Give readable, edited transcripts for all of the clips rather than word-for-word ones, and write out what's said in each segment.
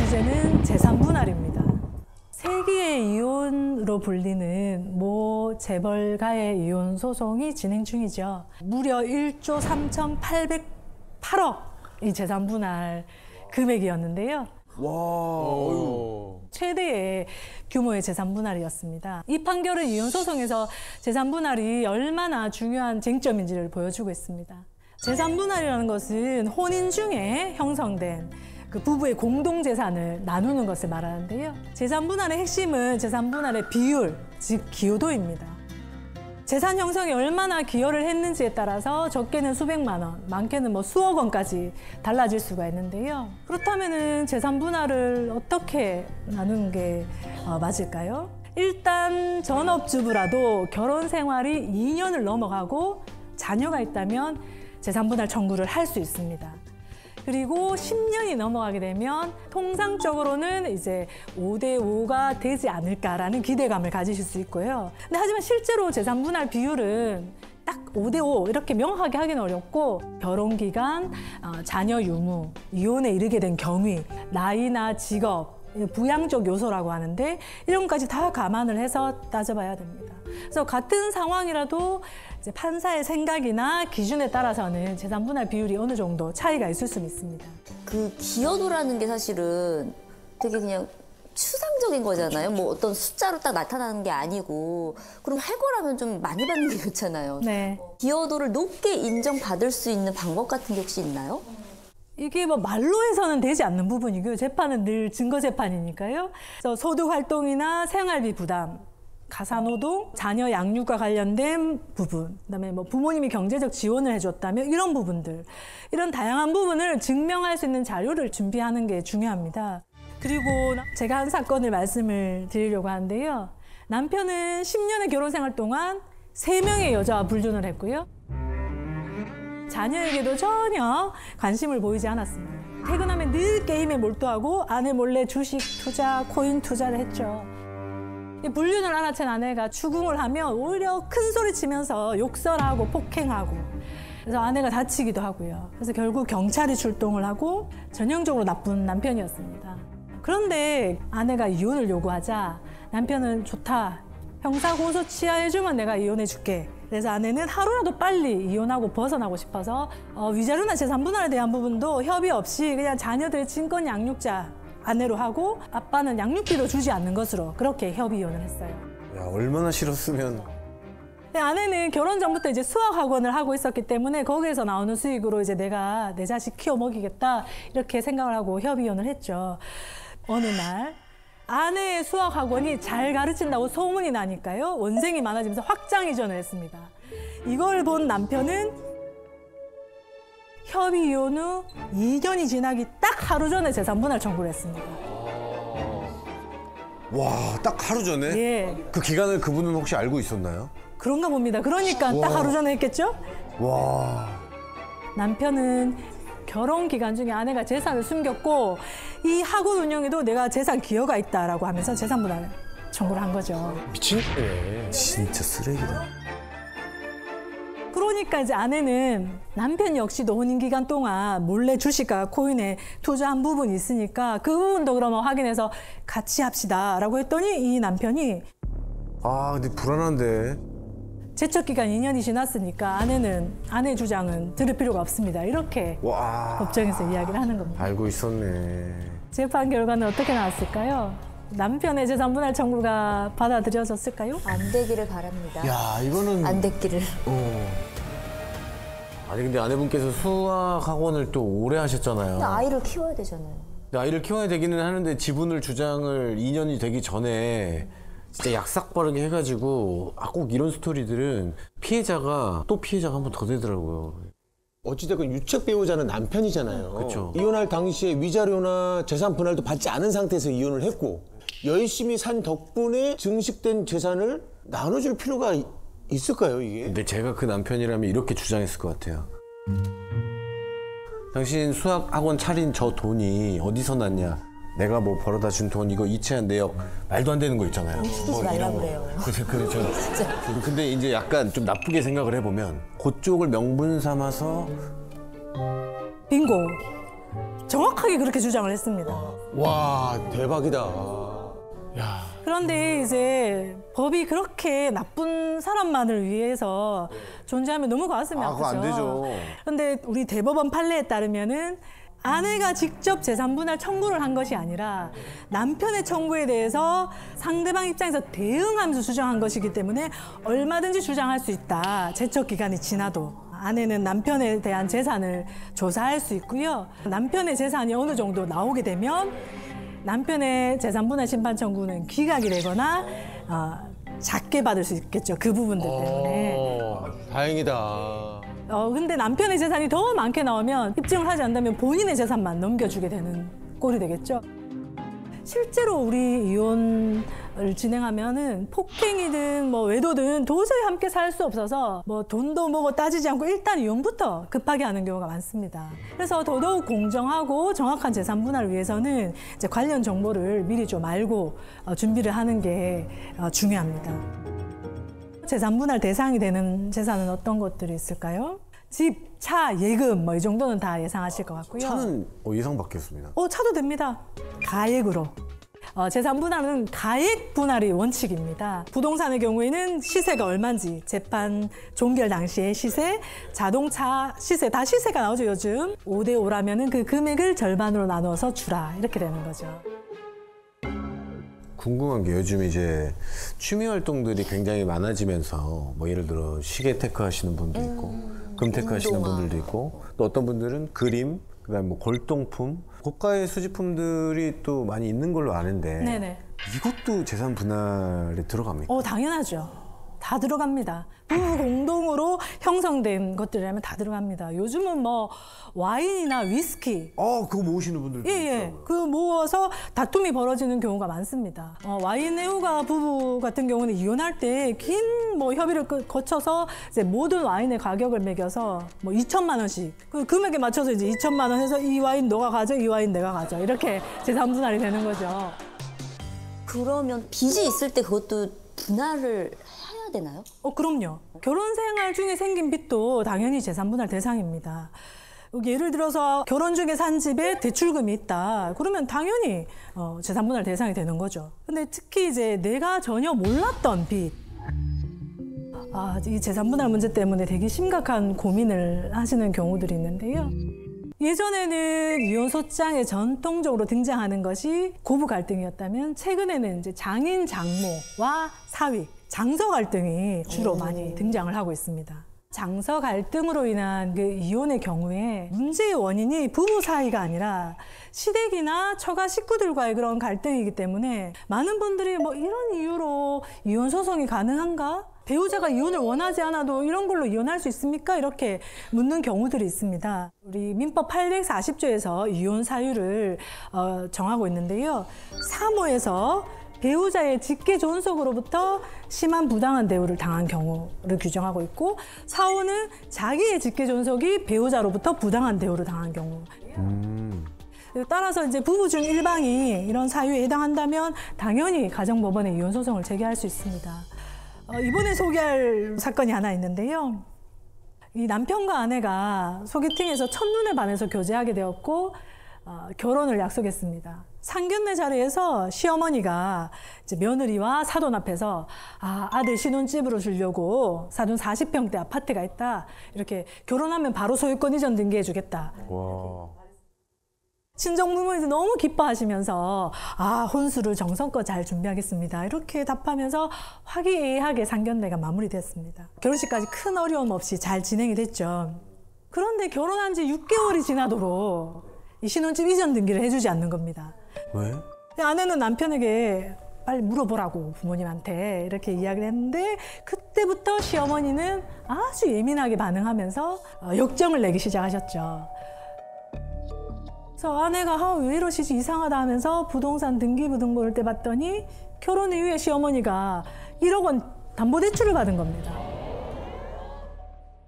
주제는 재산 분할입니다. 세기의 이혼으로 불리는 모 재벌가의 이혼 소송이 진행 중이죠. 무려 1조 3,808억 이 재산 분할 금액이었는데요. 와, 최대의 규모의 재산 분할이었습니다. 이 판결은 이혼 소송에서 재산 분할이 얼마나 중요한 쟁점인지를 보여주고 있습니다. 재산 분할이라는 것은 혼인 중에 형성된 그 부부의 공동 재산을 나누는 것을 말하는데요. 재산 분할의 핵심은 재산 분할의 비율, 즉 기여도입니다. 재산 형성에 얼마나 기여를 했는지에 따라서 적게는 수백만 원, 많게는 뭐 수억 원까지 달라질 수가 있는데요. 그렇다면은 재산 분할을 어떻게 나누는 게 맞을까요? 일단 전업주부라도 결혼 생활이 2년을 넘어가고 자녀가 있다면 재산 분할 청구를 할 수 있습니다. 그리고 10년이 넘어가게 되면 통상적으로는 이제 5대5가 되지 않을까라는 기대감을 가지실 수 있고요. 근데 하지만 실제로 재산 분할 비율은 딱 5대5 이렇게 명확하게 하기는 어렵고 결혼기간, 자녀 유무, 이혼에 이르게 된 경위, 나이나 직업, 부양적 요소라고 하는데 이런 것까지 다 감안을 해서 따져봐야 됩니다. 그래서 같은 상황이라도 이제 판사의 생각이나 기준에 따라서는 재산 분할 비율이 어느 정도 차이가 있을 수는 있습니다. 그 기여도라는 게 사실은 되게 그냥 추상적인 거잖아요. 뭐 어떤 숫자로 딱 나타나는 게 아니고 그럼 할 거라면 좀 많이 받는 게 좋잖아요. 네. 기여도를 높게 인정받을 수 있는 방법 같은 게 혹시 있나요? 이게 뭐 말로 해서는 되지 않는 부분이고요. 재판은 늘 증거 재판이니까요. 그래서 소득 활동이나 생활비 부담, 가사노동, 자녀 양육과 관련된 부분, 그다음에 뭐 부모님이 경제적 지원을 해줬다면 이런 부분들, 이런 다양한 부분을 증명할 수 있는 자료를 준비하는 게 중요합니다. 그리고 제가 한 사건을 말씀을 드리려고 하는데요. 남편은 10년의 결혼 생활 동안 3명의 여자와 불륜을 했고요. 자녀에게도 전혀 관심을 보이지 않았습니다. 퇴근하면 늘 게임에 몰두하고 아내 몰래 주식 투자, 코인 투자를 했죠. 이 불륜을 알아챈 아내가 추궁을 하면 오히려 큰 소리 치면서 욕설하고 폭행하고 그래서 아내가 다치기도 하고요. 그래서 결국 경찰이 출동을 하고 전형적으로 나쁜 남편이었습니다. 그런데 아내가 이혼을 요구하자 남편은 좋다. 형사 고소 취하해주면 내가 이혼해줄게. 그래서 아내는 하루라도 빨리 이혼하고 벗어나고 싶어서 위자료나 재산 분할에 대한 부분도 협의 없이 그냥 자녀들 친권 양육자 아내로 하고 아빠는 양육비도 주지 않는 것으로 그렇게 협의 이혼을 했어요. 야, 얼마나 싫었으면. 근데 아내는 결혼 전부터 이제 수학 학원을 하고 있었기 때문에 거기에서 나오는 수익으로 이제 내가 내 자식 키워 먹이겠다 이렇게 생각을 하고 협의 이혼을 했죠. 어느 날 아내의 수학 학원이 잘 가르친다고 소문이 나니까요. 원생이 많아지면서 확장 이전을 했습니다. 이걸 본 남편은 협의 이혼 후 2년이 지나기 딱 하루 전에 재산 분할 청구를 했습니다. 와, 딱 하루 전에? 예. 그 기간을 그분은 혹시 알고 있었나요? 그런가 봅니다. 그러니까 딱 하루 전에 했겠죠? 와. 남편은 결혼 기간 중에 아내가 재산을 숨겼고 이 학원 운영에도 내가 재산 기여가 있다라고 하면서 재산 분할 청구를 한 거죠. 미친네. 진짜 쓰레기다. 그러니까 이제 아내는 남편 역시도 혼인 기간 동안 몰래 주식과 코인에 투자한 부분이 있으니까 그 부분도 그러면 확인해서 같이 합시다라고 했더니 이 남편이 아, 근데 불안한데. 제척 기간 2년이 지났으니까 아내는 아내 주장은 들을 필요가 없습니다. 이렇게 와. 법정에서 이야기를 하는 겁니다. 알고 있었네. 재판 결과는 어떻게 나왔을까요? 남편의 재산 분할 청구가 받아들여졌을까요? 안 되기를 바랍니다. 야, 이거는. 안 됐기를. 아니, 근데 아내분께서 수학 학원을 또 오래 하셨잖아요. 근데 아이를 키워야 되잖아요. 근데 아이를 키워야 되기는 하는데 지분을 주장을 2년이 되기 전에 진짜 약삭빠르게 해가지고 꼭 이런 스토리들은 피해자가 또 피해자가 한 번 더 되더라고요. 어찌됐건 유책 배우자는 남편이잖아요. 그쵸. 이혼할 당시에 위자료나 재산 분할도 받지 않은 상태에서 이혼을 했고 열심히 산 덕분에 증식된 재산을 나눠줄 필요가 있을까요, 이게? 근데 제가 그 남편이라면 이렇게 주장했을 것 같아요. 당신 수학 학원 차린 저 돈이 어디서 났냐? 내가 뭐 벌어다 준 돈 이거 이체한 내역 말도 안 되는 거 있잖아요. 시키지 말라 그래요. 근데 이제 약간 좀 나쁘게 생각을 해보면 그쪽을 명분 삼아서 빙고. 정확하게 그렇게 주장을 했습니다. 와, 대박이다. 야. 그런데 이제 법이 그렇게 나쁜 사람만을 위해서 존재하면 너무 가슴이 그거 아프죠. 안 되죠. 그런데 우리 대법원 판례에 따르면은 아내가 직접 재산분할 청구를 한 것이 아니라 남편의 청구에 대해서 상대방 입장에서 대응하면서 주장한 것이기 때문에 얼마든지 주장할 수 있다. 제척 기간이 지나도. 아내는 남편에 대한 재산을 조사할 수 있고요. 남편의 재산이 어느 정도 나오게 되면 남편의 재산분할 심판 청구는 기각이 되거나 작게 받을 수 있겠죠. 그 부분들 때문에. 다행이다. 근데 남편의 재산이 더 많게 나오면 입증을 하지 않는다면 본인의 재산만 넘겨주게 되는 꼴이 되겠죠. 실제로 우리 이혼을 진행하면은 폭행이든 뭐 외도든 도저히 함께 살 수 없어서 뭐 돈도 뭐고 따지지 않고 일단 이혼부터 급하게 하는 경우가 많습니다. 그래서 더더욱 공정하고 정확한 재산 분할을 위해서는 이제 관련 정보를 미리 좀 알고 준비를 하는 게 중요합니다. 재산 분할 대상이 되는 재산은 어떤 것들이 있을까요? 집, 차, 예금 뭐 이 정도는 다 예상하실 것 같고요. 차는 예상 받겠습니다. 차도 됩니다. 가액으로. 재산 분할은 가액 분할이 원칙입니다. 부동산의 경우에는 시세가 얼마인지, 재판 종결 당시의 시세, 자동차 시세, 다 시세가 나오죠, 요즘. 5대5라면은 그 금액을 절반으로 나눠서 주라. 이렇게 되는 거죠. 궁금한 게 요즘 이제 취미 활동들이 굉장히 많아지면서 뭐 예를 들어 시계 테크 하시는 분도 있고 금 테크 하시는 분들도 있고 또 어떤 분들은 그림, 그다음에 뭐 골동품, 고가의 수집품들이 또 많이 있는 걸로 아는데 네네. 이것도 재산 분할에 들어갑니까? 당연하죠. 다 들어갑니다. 부부 공동으로 형성된 것들이라면 다 들어갑니다. 요즘은 뭐 와인이나 위스키 그거 모으시는 분들도 예. 그 모아서 다툼이 벌어지는 경우가 많습니다. 와인 애호가 부부 같은 경우는 이혼할 때 긴 뭐 협의를 거쳐서 이제 모든 와인의 가격을 매겨서 뭐 2천만 원씩 그 금액에 맞춰서 이제 2천만 원 해서 이 와인 너가 가져, 이 와인 내가 가져 이렇게 재산 분할이 되는 거죠. 그러면 빚이 있을 때 그것도 분할을 해야 되나요? 그럼요. 결혼 생활 중에 생긴 빚도 당연히 재산 분할 대상입니다. 예를 들어서 결혼 중에 산 집에 대출금이 있다. 그러면 당연히 재산 분할 대상이 되는 거죠. 근데 특히 이제 내가 전혀 몰랐던 빚. 이 재산 분할 문제 때문에 되게 심각한 고민을 하시는 경우들이 있는데요. 예전에는 이혼 소장에 전통적으로 등장하는 것이 고부 갈등이었다면 최근에는 이제 장인 장모와 사위, 장서 갈등이 주로 많이 등장을 하고 있습니다. 장서 갈등으로 인한 그 이혼의 경우에 문제의 원인이 부부 사이가 아니라 시댁이나 처가 식구들과의 그런 갈등이기 때문에 많은 분들이 뭐 이런 이유로 이혼 소송이 가능한가? 배우자가 이혼을 원하지 않아도 이런 걸로 이혼할 수 있습니까? 이렇게 묻는 경우들이 있습니다. 우리 민법 840조에서 이혼 사유를 정하고 있는데요. 3호에서 배우자의 직계 존속으로부터 심한 부당한 대우를 당한 경우를 규정하고 있고 4호는 자기의 직계 존속이 배우자로부터 부당한 대우를 당한 경우. 따라서 이제 부부 중 일방이 이런 사유에 해당한다면 당연히 가정법원에 이혼 소송을 제기할 수 있습니다. 이번에 소개할 사건이 하나 있는데요. 이 남편과 아내가 소개팅에서 첫눈에 반해서 교제하게 되었고 결혼을 약속했습니다. 상견례 자리에서 시어머니가 이제 며느리와 사돈 앞에서 아들 신혼집으로 주려고 사돈 40평대 아파트가 있다. 이렇게 결혼하면 바로 소유권 이전 등기해 주겠다. 와. 친정 부모님이 너무 기뻐하시면서 혼수를 정성껏 잘 준비하겠습니다. 이렇게 답하면서 화기애애하게 상견례가 마무리됐습니다. 결혼식까지 큰 어려움 없이 잘 진행이 됐죠. 그런데 결혼한 지 6개월이 지나도록 이 신혼집 이전 등기를 해주지 않는 겁니다. 왜? 아내는 남편에게 빨리 물어보라고 부모님한테 이렇게 이야기를 했는데 그때부터 시어머니는 아주 예민하게 반응하면서 역정을 내기 시작하셨죠. 그래서 아내가 왜 이러시지 이상하다 하면서 부동산 등기부등본을 떼봤더니 결혼 이후에 시어머니가 1억 원 담보대출을 받은 겁니다.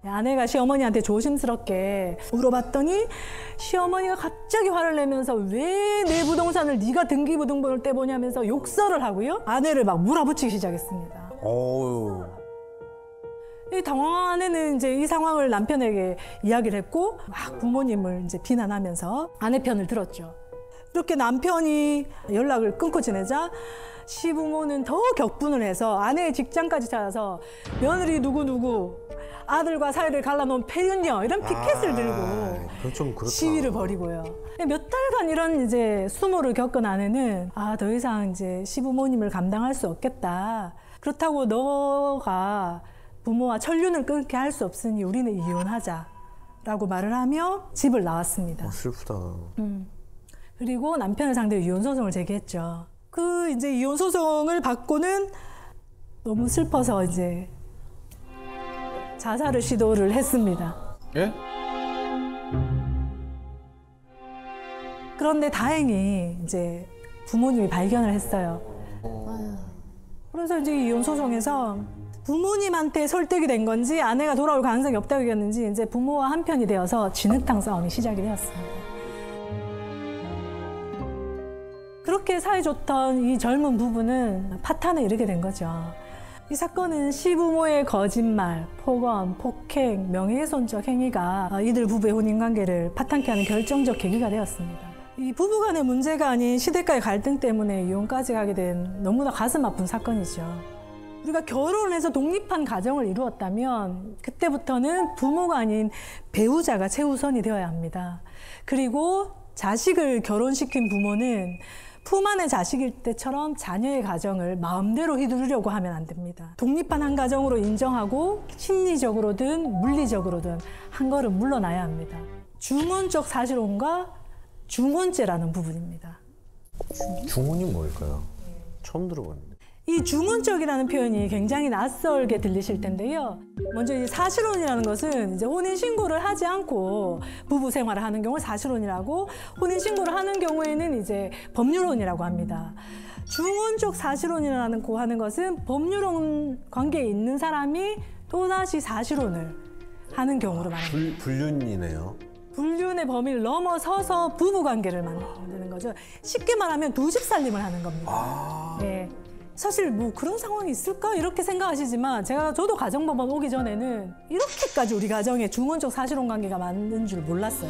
아내가 시어머니한테 조심스럽게 물어봤더니 시어머니가 갑자기 화를 내면서 왜 내 부동산을 네가 등기부등본을 떼보냐면서 욕설을 하고요. 아내를 막 몰아붙이기 시작했습니다. 이 당황한 아내는 이제 이 상황을 남편에게 이야기를 했고 막 부모님을 이제 비난하면서 아내 편을 들었죠. 이렇게 남편이 연락을 끊고 지내자 시부모는 더 격분을 해서 아내의 직장까지 찾아서 며느리 누구누구 아들과 사이를 갈라놓은 폐륜녀 이런 피켓을 들고 그건 좀 그렇다. 시위를 벌이고요. 몇 달간 이런 이제 수모를 겪은 아내는 더 이상 이제 시부모님을 감당할 수 없겠다. 그렇다고 너가 부모와 천륜을 끊게 할 수 없으니 우리는 이혼하자라고 말을 하며 집을 나왔습니다. 슬프다. 그리고 남편을 상대로 이혼 소송을 제기했죠. 그 이제 이혼 소송을 받고는 너무 슬퍼서 이제 자살을 시도를 했습니다. 예? 그런데 다행히 이제 부모님이 발견을 했어요. 그래서 이제 이혼 소송에서 부모님한테 설득이 된 건지 아내가 돌아올 가능성이 없다고 여겼는지 이제 부모와 한편이 되어서 진흙탕 싸움이 시작이 되었습니다. 그렇게 사이좋던 이 젊은 부부는 파탄에 이르게 된 거죠. 이 사건은 시부모의 거짓말, 폭언, 폭행, 명예훼손적 행위가 이들 부부의 혼인관계를 파탄케 하는 결정적 계기가 되었습니다. 이 부부간의 문제가 아닌 시대가의 갈등 때문에 이혼까지 가게 된 너무나 가슴 아픈 사건이죠. 우리가 결혼을 해서 독립한 가정을 이루었다면 그때부터는 부모가 아닌 배우자가 최우선이 되어야 합니다. 그리고 자식을 결혼시킨 부모는 품 안의 자식일 때처럼 자녀의 가정을 마음대로 휘두르려고 하면 안 됩니다. 독립한 한 가정으로 인정하고 심리적으로든 물리적으로든 한 걸음 물러나야 합니다. 중혼적 사실혼과 중혼죄라는 부분입니다. 중혼이 뭘까요? 처음 들어봤는데. 이 중혼적이라는 표현이 굉장히 낯설게 들리실 텐데요. 먼저 이 사실혼이라는 것은 이제 혼인 신고를 하지 않고 부부 생활을 하는 경우를 사실혼이라고, 혼인 신고를 하는 경우에는 이제 법률혼이라고 합니다. 중혼적 사실혼이라는 고 하는 것은 법률혼 관계에 있는 사람이 또다시 사실혼을 하는 경우로 말합니다. 불륜이네요. 불륜의 범위를 넘어서서 부부 관계를 만드는 거죠. 쉽게 말하면 두 집 살림을 하는 겁니다. 네. 사실 뭐 그런 상황이 있을까 이렇게 생각하시지만 저도 가정법원 오기 전에는 이렇게까지 우리 가정에 중혼적 사실혼 관계가 많은 줄 몰랐어요.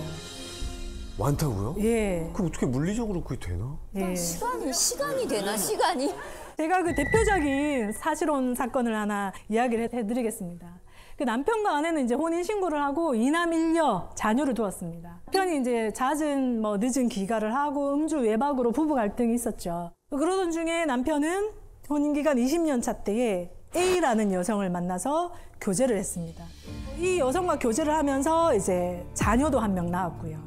많다고요? 예. 그럼 어떻게 물리적으로 그게 되나? 예. 시간이 되나, 시간이? 제가 그 대표적인 사실혼 사건을 하나 이야기를 해드리겠습니다. 그 남편과 아내는 이제 혼인 신고를 하고 이남 일녀 자녀를 두었습니다. 남편이 이제 잦은 늦은 귀가를 하고 음주 외박으로 부부 갈등이 있었죠. 그러던 중에 남편은 혼인 기간 20년 차 때에 A라는 여성을 만나서 교제를 했습니다. 이 여성과 교제를 하면서 이제 자녀도 한 명 낳았고요.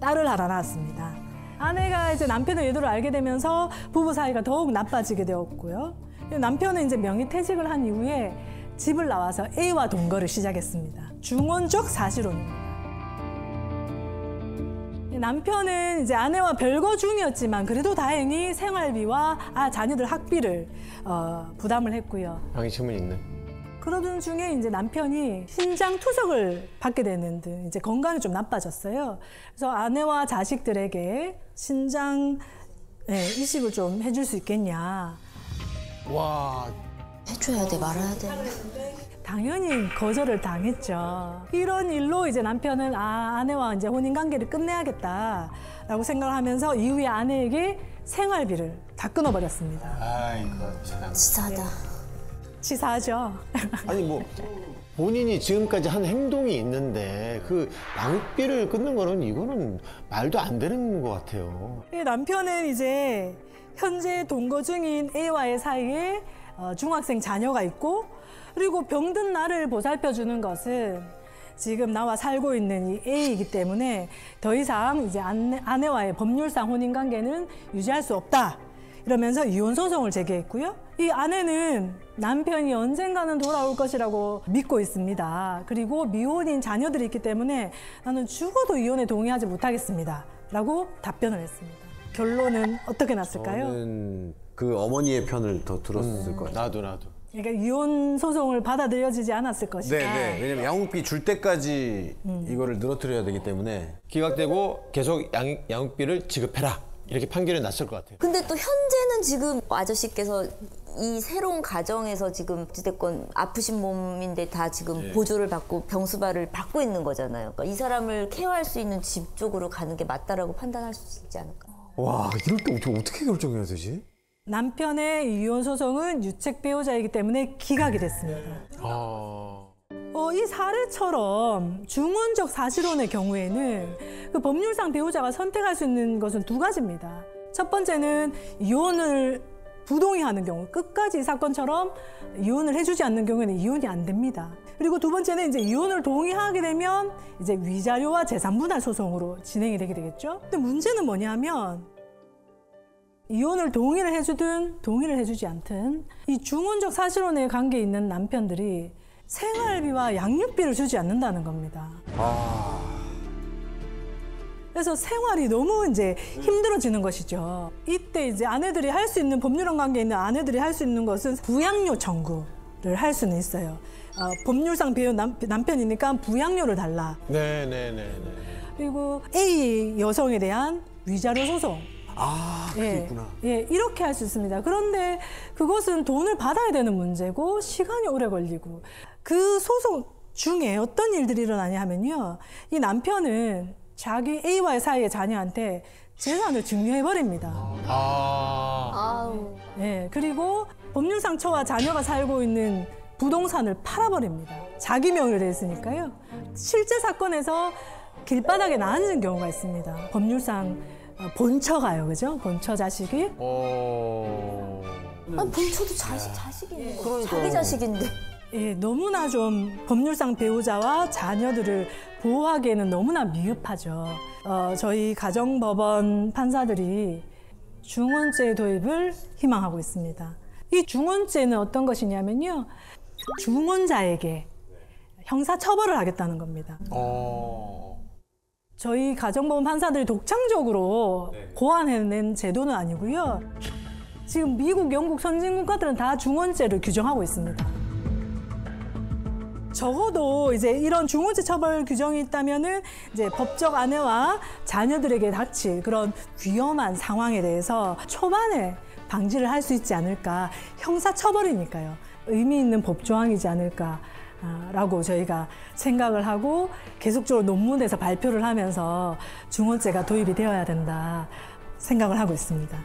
딸을 하나 낳았습니다. 아내가 이제 남편의 의도를 알게 되면서 부부 사이가 더욱 나빠지게 되었고요. 남편은 이제 명의퇴직을 한 이후에 집을 나와서 A와 동거를 시작했습니다. 중혼적 사실혼입니다. 남편은 이제 아내와 별거 중이었지만 그래도 다행히 생활비와 자녀들 학비를 부담을 했고요. 양이 질문 있네. 그러던 중에 이제 남편이 신장 투석을 받게 되는 등 이제 건강이 좀 나빠졌어요. 그래서 아내와 자식들에게 신장 이식을 좀 해줄 수 있겠냐. 와. 해줘야 돼, 말아야 돼. 당연히 거절을 당했죠. 이런 일로 이제 남편은 아내와 이제 혼인 관계를 끝내야겠다라고 생각을 하면서 이후에 아내에게 생활비를 다 끊어버렸습니다. 아이고 참. 치사하다. 치사하죠. 아니 뭐 본인이 지금까지 한 행동이 있는데 그 양육비를 끊는 거는 이거는 말도 안 되는 것 같아요. 남편은 이제 현재 동거 중인 A와의 사이에 중학생 자녀가 있고, 그리고 병든 나를 보살펴주는 것은 지금 나와 살고 있는 이 A이기 때문에 더 이상 이제 아내와의 법률상 혼인관계는 유지할 수 없다. 이러면서 이혼 소송을 제기했고요. 이 아내는 남편이 언젠가는 돌아올 것이라고 믿고 있습니다. 그리고 미혼인 자녀들이 있기 때문에 나는 죽어도 이혼에 동의하지 못하겠습니다. 라고 답변을 했습니다. 결론은 어떻게 났을까요? 저는 그 어머니의 편을 더 들었을 것 같아요. 나도. 그러니까 이혼 소송을 받아들여지지 않았을 것이다. 네. 왜냐면 양육비 줄 때까지 이거를 늘어뜨려야 되기 때문에. 기각되고 계속 양육비를 지급해라. 이렇게 판결이 났을 것 같아요. 근데 또 현재는 지금 아저씨께서 이 새로운 가정에서 지금 어찌됐건 아프신 몸인데 다 지금 보조를 받고 병수발을 받고 있는 거잖아요. 그러니까 이 사람을 케어할 수 있는 집 쪽으로 가는 게 맞다라고 판단할 수 있지 않을까. 와, 이럴 때 어떻게 결정해야 되지? 남편의 이혼 소송은 유책 배우자이기 때문에 기각이 됐습니다. 이 사례처럼 중원적 사실혼의 경우에는 그 법률상 배우자가 선택할 수 있는 것은 두 가지입니다. 첫 번째는 이혼을 부동의하는 경우, 끝까지 이 사건처럼 이혼을 해주지 않는 경우에는 이혼이 안 됩니다. 그리고 두 번째는 이제 이혼을 동의하게 되면 이제 위자료와 재산분할 소송으로 진행이 되게 되겠죠. 근데 문제는 뭐냐면 이혼을 동의를 해주든 동의를 해주지 않든 이 중원적 사실혼의 관계에 있는 남편들이 생활비와 양육비를 주지 않는다는 겁니다. 그래서 생활이 너무 이제 힘들어지는 것이죠. 이때 이제 아내들이 할 수 있는, 법률혼 관계에 있는 아내들이 할 수 있는 것은 부양료 청구를 할 수는 있어요. 법률상 배우 남편이니까 부양료를 달라. 네네네. 그리고 A 여성에 대한 위자료 소송. 그게 있구나. 이렇게 할 수 있습니다. 그런데 그것은 돈을 받아야 되는 문제고 시간이 오래 걸리고 그 소송 중에 어떤 일들이 일어나냐 하면요. 이 남편은 자기 A와의 사이의 자녀한테 재산을 증여해버립니다. 그리고 법률상 처와 자녀가 살고 있는 부동산을 팔아버립니다. 자기 명의로 돼 있으니까요. 실제 사건에서 길바닥에 나앉은 경우가 있습니다. 법률상 본처가요, 그죠? 본처 자식이. 본처도 자식이네. 자기 자식인데. 너무나 좀 법률상 배우자와 자녀들을 보호하기에는 너무나 미흡하죠. 저희 가정법원 판사들이 중원죄 도입을 희망하고 있습니다. 이 중원죄는 어떤 것이냐면요. 중원자에게 형사처벌을 하겠다는 겁니다. 저희 가정법원 판사들이 독창적으로 고안해낸 제도는 아니고요. 지금 미국, 영국 선진국가들은 다 중원죄를 규정하고 있습니다. 적어도 이제 이런 중원죄 처벌 규정이 있다면은 이제 법적 아내와 자녀들에게 닥칠 그런 위험한 상황에 대해서 초반에 방지를 할 수 있지 않을까. 형사처벌이니까요. 의미 있는 법조항이지 않을까라고 저희가 생각을 하고 계속적으로 논문에서 발표를 하면서 중원죄가 도입이 되어야 된다 생각을 하고 있습니다.